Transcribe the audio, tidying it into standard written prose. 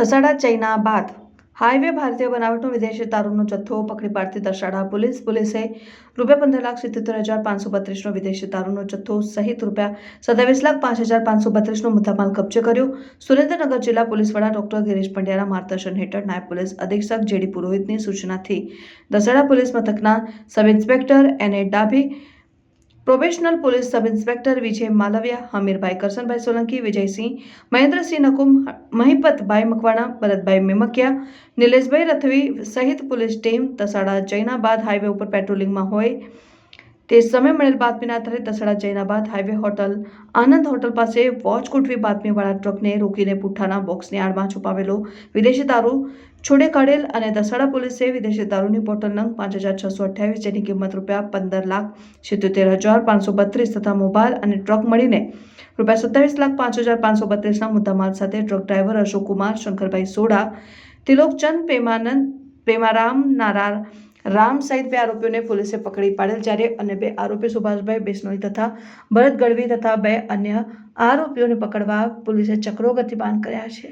દસાડા ચૈના બાદ હાઈવે ભારતીય બનાવટનો વિદેશી દારૂનો જથ્થો પકડી પાડતી દસાડા પોલીસે ₹15,77,532નો વિદેશી દારૂનો જથ્થો સહિત ₹27,05,532નો મુદ્દામાલ કબજે કર્યો। સુરેન્દ્રનગર જિલ્લા પોલીસ વડા ડોક્ટર ગિરીશ પંડ્યાના માર્ગદર્શન હેઠળ નાયબ પોલીસ અધિક્ષક જેડી પુરોહિતની સૂચનાથી દસાડા પોલીસ મથકના સબ ઇન્સ્પેક્ટર એને Dabhi, probational police sub inspector Vijay Malviya, Hamirbhai Karsanbhai Solanki, Vijaysinh, Mahendrasinh Nakum, Mahipatbhai Makwana, Bharatbhai Memkiya, Nileshbhai Rathvi સહિત police team Dasada Jainabad highway ઉપર પેટ્રોલિંગમાં હોય તે સમયે મળેલ બાતમીના આધારે Dasada Jainabad highway hotel Anand hotel પાસે વોચ ગોઠવી બાતમીવાળા ટ્રકને રોકીને પુઠ્ઠાના બોક્સની આડમાં છુપાવેલો વિદેશી દારૂ છોડે કાઢેલ અને દસાડા પોલીસે વિદેશી દારૂની બોટલ નંગ 5,628 જેની કિંમત ₹15,77,532 તથા મોબાઈલ અને ટ્રક મળીને ₹27,05,532ના મુદ્દામાલ સાથે ટ્રક ડ્રાઈવર અશોક કુમાર, શંકરભાઈ સોડા, તિલોકચંદ, પ્રેમારામ, નારાર રામ સહિત 2 આરોપીઓને પોલીસે પકડી પાડેલ, જ્યારે અન્ય 2 આરોપી સુભાષભાઈ બિશ્નોઈ તથા ભરત ગઢવી તથા 2 અન્ય આરોપીઓને પકડવા પોલીસે ચક્રો ગતિમાન કર્યા છે।